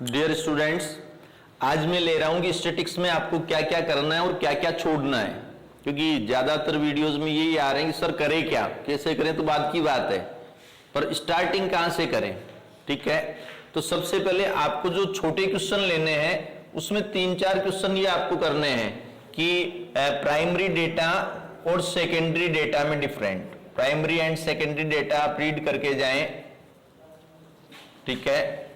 Dear students, आज मैं ले रहा हूं कि स्टैटिक्स में आपको क्या क्या करना है और क्या क्या छोड़ना है, क्योंकि ज्यादातर वीडियोस में यही आ रहे हैं कि सर करें क्या, कैसे करें तो बाद की बात है, पर स्टार्टिंग कहां से करें। ठीक है, तो सबसे पहले आपको जो छोटे क्वेश्चन लेने हैं उसमें 3-4 क्वेश्चन ये आपको करने हैं कि प्राइमरी डेटा और सेकेंडरी डेटा में different, primary and secondary data आप रीड करके जाएं। ठीक है,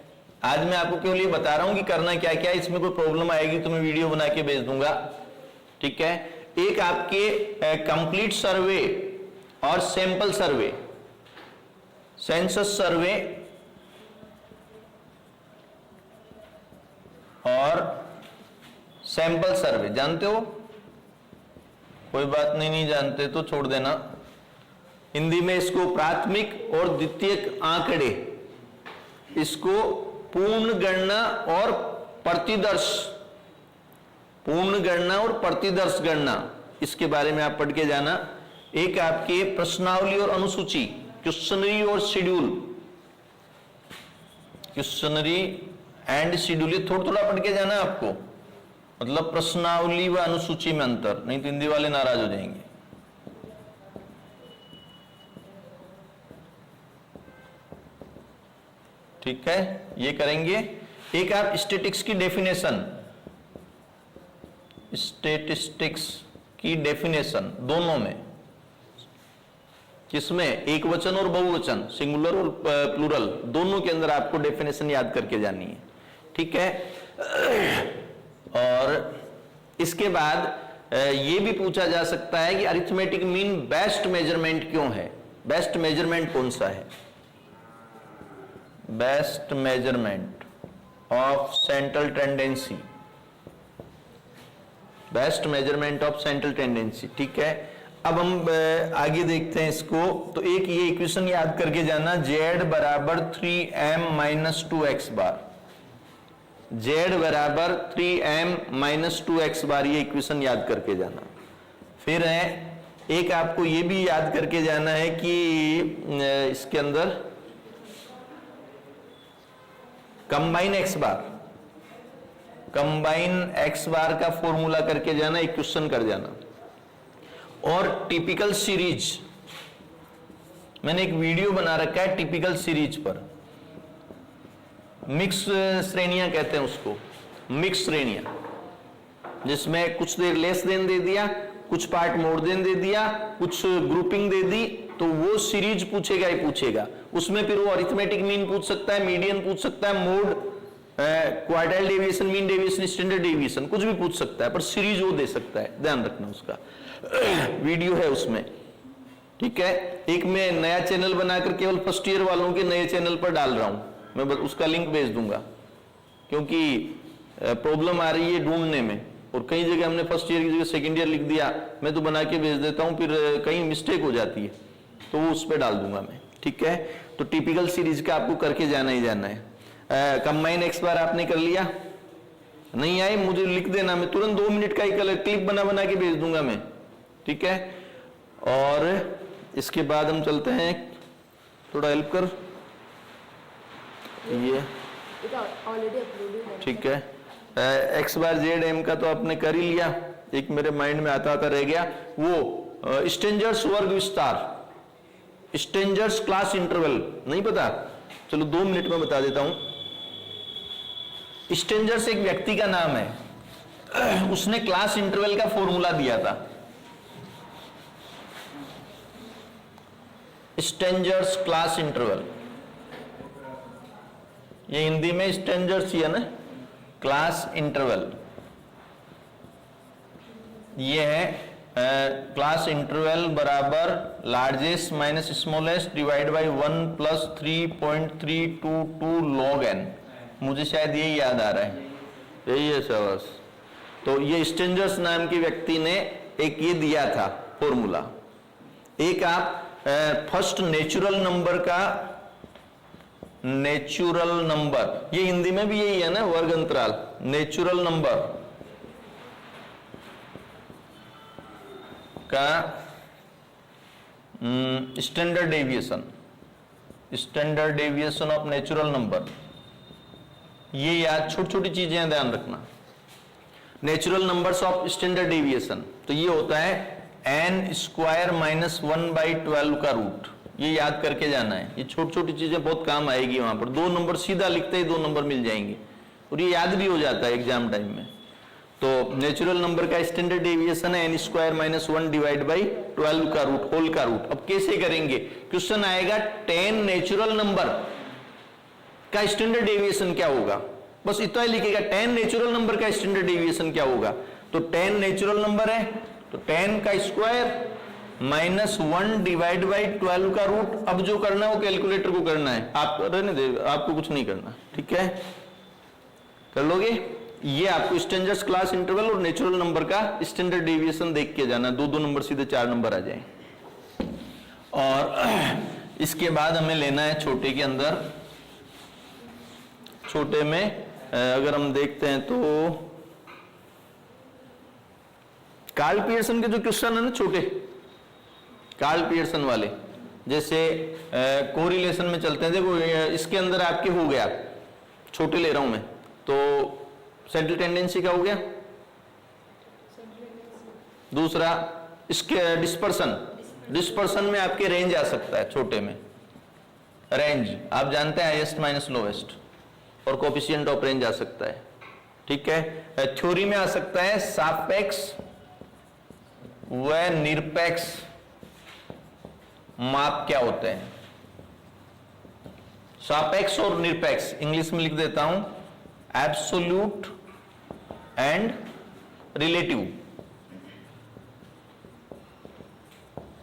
आज मैं आपको केवल ये बता रहा हूं कि करना क्या क्या है, इसमें कोई प्रॉब्लम आएगी तो मैं वीडियो बना के भेज दूंगा। ठीक है, एक आपके कंप्लीट सर्वे और सैंपल सर्वे, सेंसस सर्वे और सैंपल सर्वे, जानते हो? कोई बात नहीं, नहीं जानते तो छोड़ देना। हिंदी में इसको प्राथमिक और द्वितीयक आंकड़े, इसको पूर्ण गणना और प्रतिदर्श, पूर्ण गणना और प्रतिदर्श गणना, इसके बारे में आप पढ़ के जाना। एक आपके प्रश्नावली और अनुसूची, क्वेश्चनरी और शेड्यूल, क्वेश्चनरी एंड शेड्यूल, ये थोड़ा थोड़ा पढ़ के जाना आपको, मतलब प्रश्नावली व अनुसूची में अंतर, नहीं तो हिंदी वाले नाराज हो जाएंगे। ठीक है, ये करेंगे। एक आप स्टैटिस्टिक्स की डेफिनेशन, स्टैटिस्टिक्स की डेफिनेशन दोनों में, जिसमें एक वचन और बहुवचन, सिंगुलर और प्लूरल, दोनों के अंदर आपको डेफिनेशन याद करके जानी है। ठीक है, और इसके बाद ये भी पूछा जा सकता है कि अरिथमेटिक मीन बेस्ट मेजरमेंट क्यों है, बेस्ट मेजरमेंट कौन सा है, best measurement of central tendency, best measurement of central tendency. ठीक है, अब हम आगे देखते हैं इसको। तो एक ये इक्वेशन याद करके जाना, z बराबर 3m माइनस 2x बार, z बराबर 3m माइनस 2x बार, ये इक्वेशन याद करके जाना। फिर है एक आपको ये भी याद करके जाना है कि इसके अंदर कंबाइन एक्स बार, कंबाइन एक्स बार का फॉर्मूला करके जाना, एक क्वेश्चन कर जाना। और टिपिकल सीरीज, मैंने एक वीडियो बना रखा है टिपिकल सीरीज पर, मिक्स श्रेणियां कहते हैं उसको, मिक्स श्रेणियां, जिसमें कुछ देर लेस देन दे दिया, कुछ पार्ट मोर देन दे दिया, कुछ ग्रुपिंग दे दी, तो वो सीरीज पूछेगा ही पूछेगा। उसमें फिर वो अरिथमेटिक मीन पूछ सकता है, मीडियन पूछ सकता है, mode, quartile deviation, mean deviation, standard deviation, कुछ भी पूछ सकता है, पर सीरीज वो दे सकता है, ध्यान रखना उसका। वीडियो है उसमें। ठीक है, एक मैं नया चैनल बनाकर केवल फर्स्ट ईयर वालों के नए चैनल पर डाल रहा हूं, मैं उसका लिंक भेज दूंगा, क्योंकि प्रॉब्लम आ रही है ढूंढने में, और कई जगह हमने फर्स्ट ईयर की जगह सेकेंड ईयर लिख दिया, मैं तो बना के भेज देता हूं, फिर कहीं मिस्टेक हो जाती है, तो वो उस पर डाल दूंगा मैं। ठीक है, तो टिपिकल सीरीज का आपको करके जाना ही जाना है। कंबाइन एक्स बार आपने कर लिया, नहीं आए मुझे लिख देना, मैं तुरंत 2 मिनट का ही क्लिप बना बना के भेज दूंगा मैं। ठीक है, और इसके बाद हम चलते हैं, थोड़ा हेल्प कर, ये ठीक है, एक्स बार जेड एम का तो आपने कर ही लिया, एक मेरे माइंड में आता आता रह गया, वो स्ट्रेंजर्स वर्ग विस्तार, स्ट्रेंजर्स क्लास इंटरवल, नहीं पता, चलो 2 मिनट में बता देता हूं। स्ट्रेंजर्स एक व्यक्ति का नाम है, उसने क्लास इंटरवल का फॉर्मूला दिया था, स्ट्रेंजर्स क्लास इंटरवल, ये हिंदी में स्ट्रेंजर्स ही है ना, क्लास इंटरवल, ये है क्लास इंटरवल बराबर largest minus smallest divide by 1 plus 3.322 log n, मुझे शायद यही याद आ रहा है, यही है सवास। तो ये स्ट्रेंजर्स नाम के व्यक्ति ने एक ये दिया था फॉर्मूला। एक आप फर्स्ट नेचुरल नंबर का, नेचुरल नंबर, ये हिंदी में भी यही है ना, वर्ग अंतराल, नेचुरल नंबर का standard deviation, standard deviation of natural number, ये याद, छोटी छोटी चीजें ध्यान रखना। Natural numbers of standard deviation, तो ये होता है n स्क्वायर माइनस 1/12 का रूट, ये याद करके जाना है। ये छोटी छोटी चीजें बहुत काम आएगी वहां पर, 2 नंबर सीधा लिखते ही 2 नंबर मिल जाएंगे और ये याद भी हो जाता है एग्जाम टाइम में। तो नेचुरल नंबर का स्टैंडर्ड डेविएशन है n स्क्वायर माइनस 1/12 का रूट, होल का रूट। अब कैसे करेंगे, क्वेश्चन आएगा 10 नेचुरल नंबर का स्टैंडर्ड डेविएशन क्या होगा, बस इतना ही लिखेगा 10 नेचुरल नंबर का स्टैंडर्ड डेविएशन क्या होगा। तो 10 नेचुरल नंबर है तो 10 का स्क्वायर माइनस 1/12 का रूट। अब जो करना है वो कैलकुलेटर को करना है, आप रहने दे, आपको कुछ नहीं करना, ठीक है, कर लोगे। ये आपको स्टैंडर्ड क्लास इंटरवल और नेचुरल नंबर का स्टैंडर्ड डेविएशन देख के जाना, 2-2 नंबर सीधे 4 नंबर आ जाए। और इसके बाद हमें लेना है छोटे के अंदर, छोटे में अगर हम देखते हैं तो कार्ल पियर्सन के जो क्वेश्चन है ना छोटे, कार्ल पियर्सन वाले, जैसे कोरिलेशन में चलते हैं। देखो इसके अंदर आपके हो गया, छोटे ले रहा हूं मैं, तो सेंट्रल टेंडेंसी का हो गया, दूसरा इसके डिस्पर्सन में आपके रेंज आ सकता है, छोटे में रेंज आप जानते हैं हाईएस्ट माइनस लोएस्ट, और कोफिशिएंट ऑफ रेंज आ सकता है, ठीक है। थ्योरी में आ सकता है सापेक्ष व निरपेक्ष माप क्या होते हैं, सापेक्ष और निरपेक्ष, इंग्लिश में लिख देता हूं absolute and relative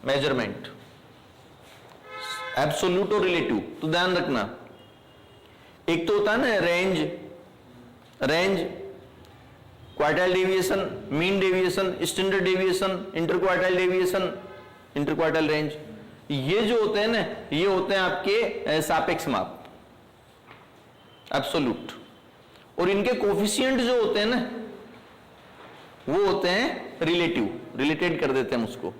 measurement, absolute और रिलेटिव। तो ध्यान रखना, एक तो होता है ना range quartile deviation, mean deviation, standard deviation, interquartile deviation, interquartile range, ये जो होते हैं ना, ये होते हैं आपके सापेक्ष माप, एब्सोल्यूट। और इनके कोफिशिएंट जो होते हैं ना, वो होते हैं रिलेटिव, रिलेटेड कर देते हैं उसको,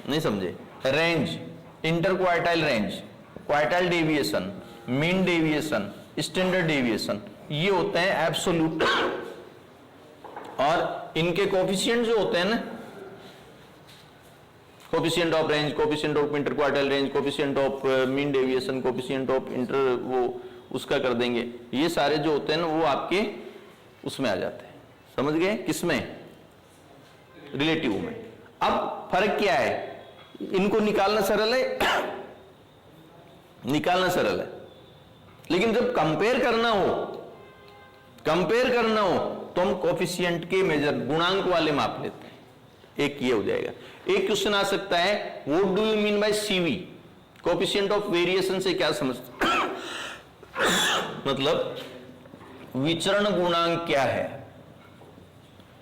नहीं समझे। Range, interquartile range, quartile deviation, mean deviation, standard deviation, ये होते हैं एब्सोल्यूट। और इनके कोफिशिएंट जो होते हैं ना, coefficient of range, coefficient of interquartile range, coefficient of mean deviation, coefficient of inter, वो उसका कर देंगे, ये सारे जो होते हैं ना वो आपके उसमें आ जाते हैं, समझ गए, किसमें, रिलेटिव में। अब फर्क क्या है, इनको निकालना सरल है निकालना सरल है, लेकिन जब कंपेयर करना हो तो हम कोफिशिएंट के मेजर, गुणांक वाले माप लेते हैं। एक ये हो जाएगा। एक क्वेश्चन आ सकता है, what do you mean by CV, coefficient of variation से क्या समझते मतलब विचरण गुणांक क्या है,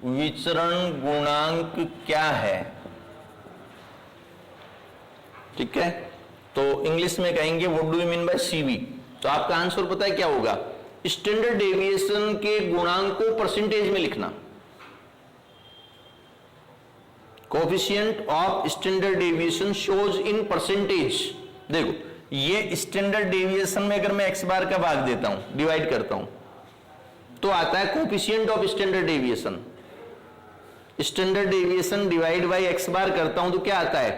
विचरण गुणांक क्या है, ठीक है। तो इंग्लिश में कहेंगे what do you mean by CV, तो आपका आंसर पता है क्या होगा, स्टैंडर्ड डेविएशन के गुणांक को परसेंटेज में लिखना, coefficient of standard deviation shows in percentage. देखो ये स्टैंडर्ड डेविएशन में अगर मैं x बार का भाग देता हूं, डिवाइड करता हूं, तो आता है coefficient of standard deviation. Standard deviation divide by x बार करता हूं तो क्या आता है,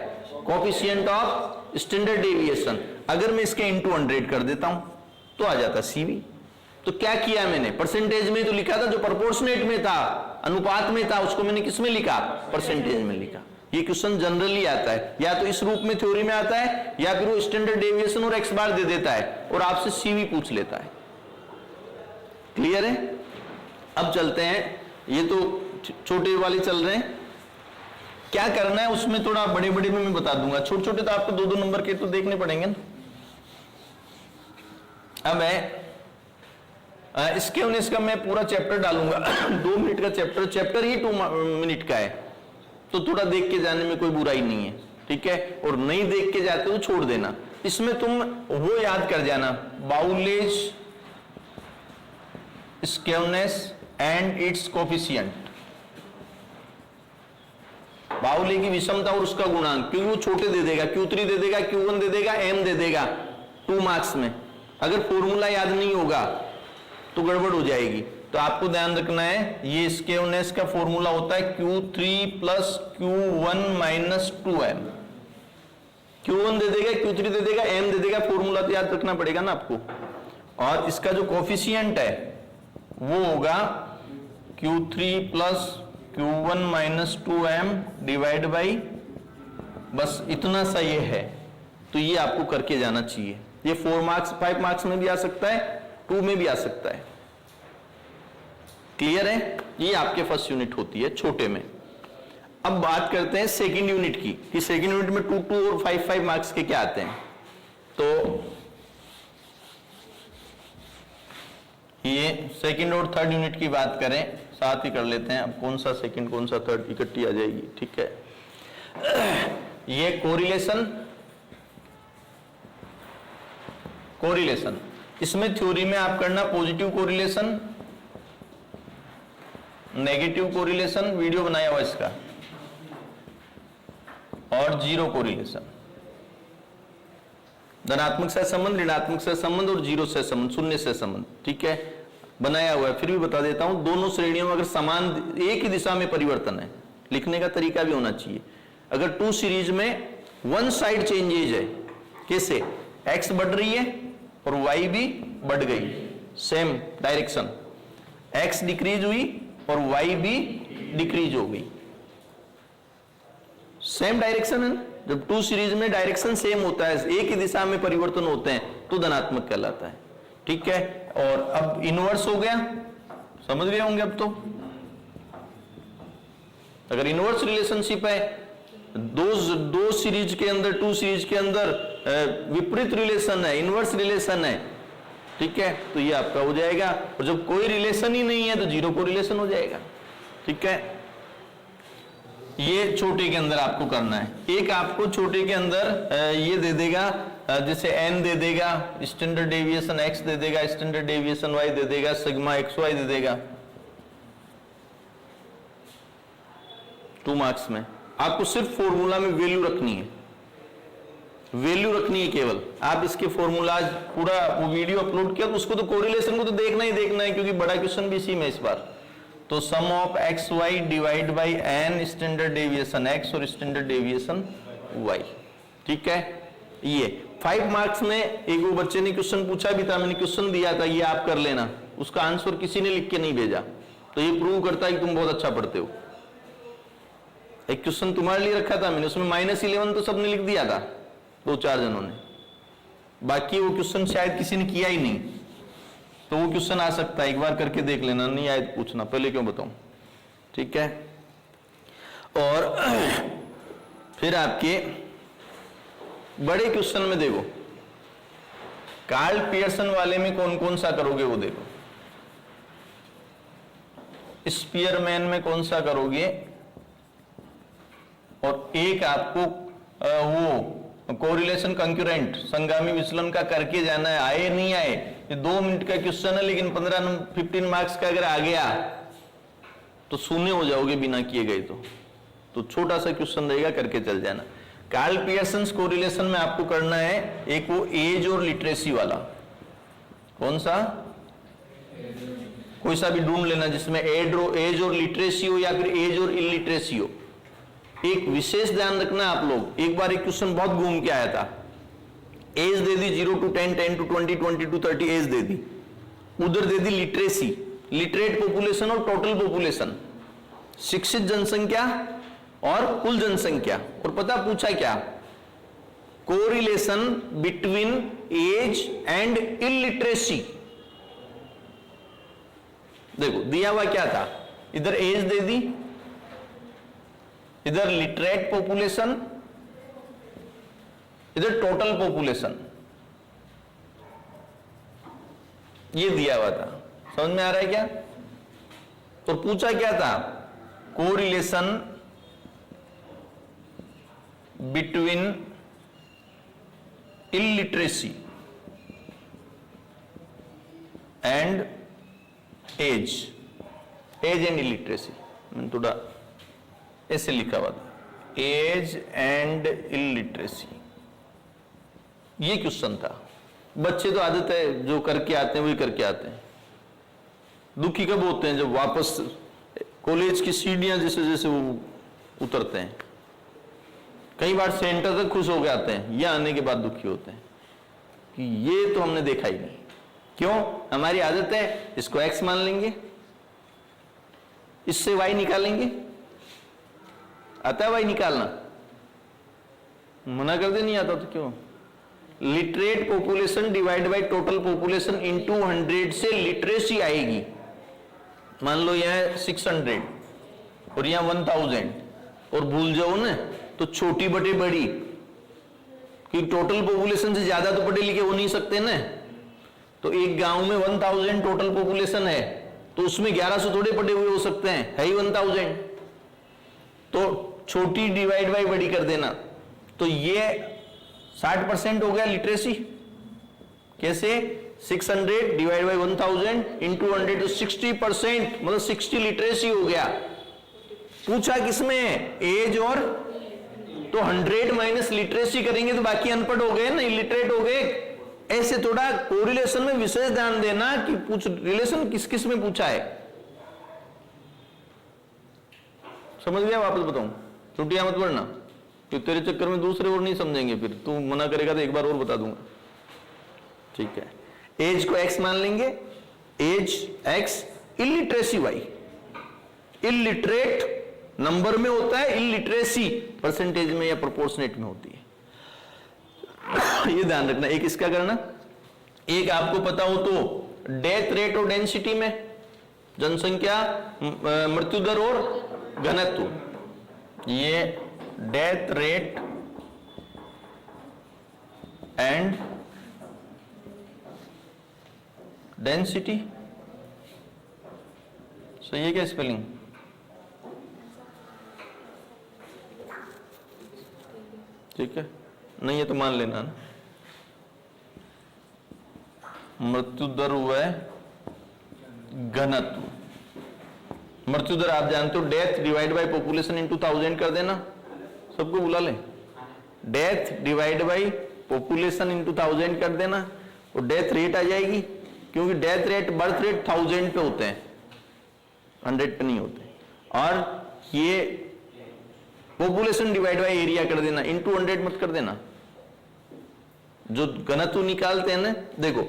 कोफिशिएंट ऑफ स्टैंडर्ड डेविएशन। अगर मैं इसके इनटू 100 कर देता हूं तो आ जाता सीवी। तो क्या किया मैंने, परसेंटेज में तो लिखा था, जो प्रोपोर्शनेट में था, अनुपात में था, उसको मैंने किस में लिखा, परसेंटेज में लिखा। ये क्वेश्चन जनरली आता है, या तो इस रूप में थ्योरी में आता है, या फिर वो स्टैंडर्ड डेविएशन और x बार दे देता है और आपसे सीवी पूछ लेता है। क्लियर है। अब चलते हैं, ये तो छोटे वाले चल रहे हैं, क्या करना है उसमें थोड़ा बड़े बड़े में मैं बता दूंगा, छोटे छोटे तो आपको 2-2 नंबर के तो देखने पड़ेंगे ना। अब मैं इसके और इसका मैं पूरा चैप्टर डालूंगा 2 मिनट का चैप्टर ही 2 मिनट का है, तो थोड़ा देख के जाने में कोई बुराई नहीं है, ठीक है। और नहीं देख के जाते तो छोड़ देना। इसमें तुम वो याद कर जाना, बाउलेज स्क्यूनेस एंड इट्स कोफिशिएंट, बाउले की विषमता और उसका गुणांक, क्योंकि वो छोटे दे देगा, Q3 दे देगा, Q1 दे देगा, M दे देगा 2 मार्क्स में, अगर फॉर्मूला याद नहीं होगा तो गड़बड़ हो जाएगी। तो आपको ध्यान रखना है, ये स्क्यूनेस का फॉर्मूला होता है Q3 plus Q1 minus 2m। Q1 दे देगा, Q3 दे देगा, m दे देगा, फॉर्मूला तो याद रखना पड़ेगा ना आपको। और इसका जो कोफिशिएंट है वो होगा Q3 plus Q1 minus 2m divide by, बस इतना सा ये है। तो ये आपको करके जाना चाहिए। ये 4 मार्क्स 5 मार्क्स में भी आ सकता है, 2 में भी आ सकता है। क्लियर है? ये आपके फर्स्ट यूनिट होती है छोटे में। अब बात करते हैं सेकंड यूनिट की, कि सेकंड यूनिट में 2 2 और 5 5 मार्क्स के क्या आते हैं। तो ये सेकंड और थर्ड यूनिट की बात करें, साथ ही कर लेते हैं। अब कौन सा सेकंड कौन सा थर्ड इकट्ठी आ जाएगी, ठीक है। ये कोरिलेशन, इसमें थ्योरी में आप करना positive correlation, negative correlation, video बनाया हुआ इसका, और जीरो कोरिलेशन। धनात्मक सहसंबंध, ऋणात्मक सहसंबंध और जीरो सहसंबंध, शून्य सहसंबंध, ठीक है, बनाया हुआ है। फिर भी बता देता हूं, दोनों श्रेणियों में अगर समान एक ही दिशा में परिवर्तन है, लिखने का तरीका भी होना चाहिए। अगर 2 सीरीज में वन साइड चेंजेज है, कैसे x बढ़ रही है और y भी बढ़ गई, सेम डायरेक्शन, x डिक्रीज हुई और y भी डिक्रीज हो गई, सेम डायरेक्शन है। जब 2 सीरीज में डायरेक्शन सेम होता है, एक ही दिशा में परिवर्तन होते हैं, तो धनात्मक कहलाता है, ठीक है। और अब इनवर्स हो गया, समझ गए होंगे अब तो। अगर इनवर्स रिलेशनशिप है, दो सीरीज के अंदर, 2 सीरीज के अंदर विपरीत रिलेशन है, इनवर्स रिलेशन है, ठीक है, तो ये आपका हो जाएगा। और जब कोई रिलेशन ही नहीं है तो जीरो कोरिलेशन हो जाएगा, ठीक है। ये छोटे के अंदर आपको करना है। एक आपको छोटे के अंदर ये दे देगा, जैसे n दे देगा, स्टैंडर्ड डेविएशन x दे देगा, स्टैंडर्ड डेविएशन y दे देगा, सिग्मा xy दे देगा। 2 मार्क्स में आपको सिर्फ फॉर्मूला में वैल्यू रखनी है, वैल्यू रखनी है केवल। आप इसके फॉर्मूलाज पूरा वो वीडियो अपलोड किया, तो उसको तो कोरिलेशन को तो देखना ही देखना है, क्योंकि बड़ा क्वेश्चन भी इसी में इस बार। तो sum of X Y divide by N standard deviation X और स्टैंडर्ड डेविएशन वाई, ठीक है। ये 5 मार्क्स में एक वो बच्चे ने क्वेश्चन पूछा भी था, मैंने क्वेश्चन दिया था, ये आप कर लेना, उसका आंसर किसी ने लिख के नहीं भेजा, तो ये प्रूव करता है कि तुम बहुत अच्छा पढ़ते हो। एक क्वेश्चन तुम्हारे लिए रखा था मैंने, उसमें -11 तो सबने लिख दिया था, 2-4 जनों ने, बाकी वो क्वेश्चन शायद किसी ने किया ही नहीं। तो वो क्वेश्चन आ सकता है, एक बार करके देख लेना, नहीं आए तो पूछना, पहले क्यों बताऊं, ठीक है। और फिर आपके बड़े क्वेश्चन में देखो, कार्ल पियर्सन वाले में कौन कौन सा करोगे वो देखो, स्पीयरमैन में कौन सा करोगे, और एक आपको वो कोरिलेशन कंक्यूरेंट, संगामी विचलन का करके जाना है। आए नहीं आए, ये 2 मिनट का क्वेश्चन है, लेकिन 15 मार्क्स का अगर आ गया तो शून्य हो जाओगे बिना किए गए। तो छोटा सा क्वेश्चन रहेगा, करके चल जाना। कार्ल पियर्सन कोरिलेशन में आपको करना है एक वो एज और लिटरेसी वाला, कौन सा, कोई सा भी ढूंढ लेना जिसमें एज और लिटरेसी हो, या फिर एज और इलिटरेसी हो। एक विशेष ध्यान रखना आप लोग, एक बार एक क्वेश्चन बहुत घूम के आया था, एज दे दी 0 to 10, 10 to 20, 20 to 30 एज दे दी, उधर दे दी लिटरेसी, लिटरेट पॉपुलेशन और टोटल पॉपुलेशन, शिक्षित जनसंख्या और कुल जनसंख्या। और पता पूछा क्या, correlation between age and illiteracy. देखो दिया हुआ क्या था, इधर एज दे दी, इधर लिटरेट पॉपुलेशन, इधर टोटल पॉपुलेशन, ये दिया हुआ था। समझ में आ रहा है क्या? और पूछा क्या था, correlation between illiteracy and age and illiteracy. मैंने थोड़ा ऐसे लिखा हुआ था, एज एंड इलिटरेसी, ये क्वेश्चन था। बच्चे तो आदत है, जो करके आते हैं वही करके आते हैं। दुखी कब होते हैं? जब वापस कॉलेज की सीढ़ियां जैसे जैसे वो उतरते हैं। कई बार सेंटर तक खुश होकर आते हैं, ये आने के बाद दुखी होते हैं कि ये तो हमने देखा ही नहीं। क्यों? हमारी आदत है इसको x मान लेंगे, इससे y निकालेंगे। आता है y निकालना? मना कर दे नहीं आता तो क्यों? Literate population divide by total population into 100 से लिटरेसी आएगी। मान लो यह 600 और यहां 1000 और भूल जाओ ना तो छोटी बटे बड़ी, कि टोटल पॉपुलेशन से ज्यादा तो पढ़े लिखे हो नहीं सकते ना। तो एक गांव में 1000 टोटल पॉपुलेशन है तो उसमें 1100 थोड़े पढ़े हुए हो सकते हैं, है ही 1000। तो छोटी डिवाइड बाय बड़ी कर देना, तो ये 60% हो गया लिटरेसी। कैसे? 600 डिवाइड बाय 1000 इंटू 100 तो 60%, मतलब 60 लिटरेसी हो गया। पूछा किसमें? एज और, तो 100 माइनस लिटरेसी करेंगे तो बाकी अनपढ़ हो गए ना, इलिटरेट हो गए। ऐसे थोड़ा कोरिलेशन में विशेष ध्यान देना कि पूछ रिलेशन किस किस में पूछा है। समझ गया? वापस बताऊं, छुट्टियां मत पढ़ना, तो तेरे चक्कर में दूसरे और नहीं समझेंगे, फिर तू मना करेगा तो एक बार और बता दूंगा। ठीक है, एज को x मान लेंगे, age x, illiteracy y। Illiterate number में होता है, इलिटरेसी परसेंटेज में या प्रोपोर्शनेट में होती है। ये ध्यान रखना। एक इसका करना, एक आपको पता हो तो डेथ रेट और डेंसिटी में, जनसंख्या, मृत्यु दर और घनत्व, ये डेथ रेट एंड डेंसिटी। सही है क्या स्पेलिंग? ठीक है, नहीं है तो मान लेना ना। मृत्यु दर व घनत्व। मृत्यु दर आप जानते हो, death divide by population into 1000 कर देना, सबको बुला ले। Death divide by population into 1000 कर देना, और डेथ रेट आ जाएगी, क्योंकि डेथ रेट, बर्थ रेट 1000 पे होते हैं, 100 पे नहीं होते। और ये पॉपुलेशन डिवाइड बाय एरिया कर देना, इनटू 100 मत कर देना। जो घनत्व निकालते हैं ना, देखो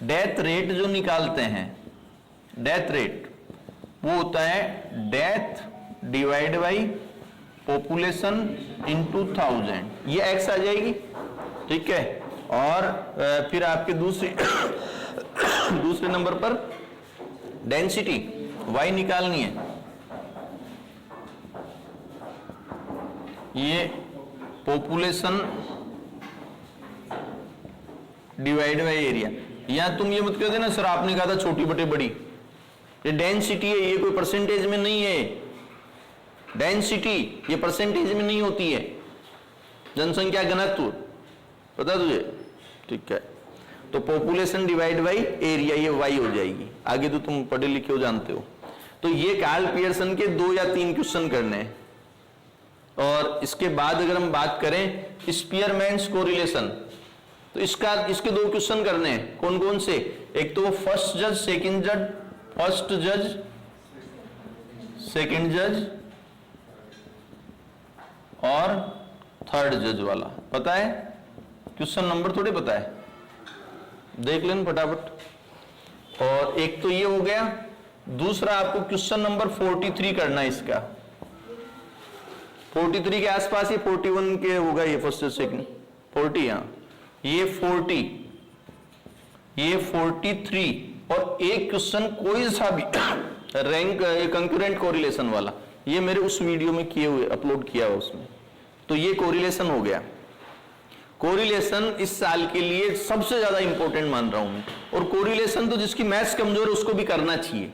डेथ रेट जो निकालते हैं, डेथ रेट वो होता है death divide by population into 1000, ये x आ जाएगी। ठीक है, और फिर आपके दूसरे नंबर पर डेंसिटी y निकालनी है, ये पॉपुलेशन डिवाइड बाय एरिया। यहां तुम ये मत कर देना सर आपने कहा था छोटी बटे बड़ी, ये डेंसिटी है, ये कोई परसेंटेज में नहीं है। डेंसिटी ये परसेंटेज में नहीं होती है, जनसंख्या घनत्व, पता तुझे? ठीक है, तो पॉपुलेशन डिवाइड बाय एरिया, ये y हो जाएगी। आगे तो तुम पढ़े लिखे हो, जानते हो। तो ये कार्ल पियर्सन के 2 या 3 क्वेश्चन करने हैं। और इसके बाद अगर हम बात करें स्पीयरमैन्स कोरिलेशन, तो इसके 2 क्वेश्चन करने हैं। कौन कौन से? एक तो फर्स्ट जज, सेकंड जज, फर्स्ट जज, सेकंड जज और थर्ड जज वाला। पता है? क्वेश्चन नंबर थोड़े पता है, देख लेना फटाफट। और एक तो ये हो गया। दूसरा आपको क्वेश्चन नंबर 43 करना है। इसका 43 के आसपास, ये 41 के होगा, ये फर्स्ट सेकंड 40, यहाँ ये 40, ये 43, और एक क्वेश्चन कोई सा भी रैंक कंकरेंट कोरिलेशन वाला, ये मेरे उस वीडियो में किए हुए, अपलोड किया हुआ उसमें। तो ये कोरिलेशन हो गया। कोरिलेशन इस साल के लिए सबसे ज्यादा इंपॉर्टेंट मान रहा हूं मैं। और कोरिलेशन तो जिसकी मैथ्स कमजोर है उसको भी करना चाहिए।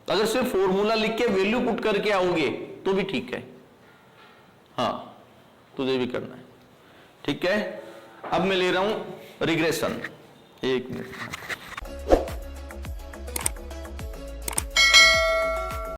अगर सिर्फ फॉर्मूला लिख के वैल्यू पुट करके आओगे तो भी ठीक है, हाँ तुझे भी करना है। ठीक है, अब मैं ले रहा हूं रिग्रेशन। 1 मिनट।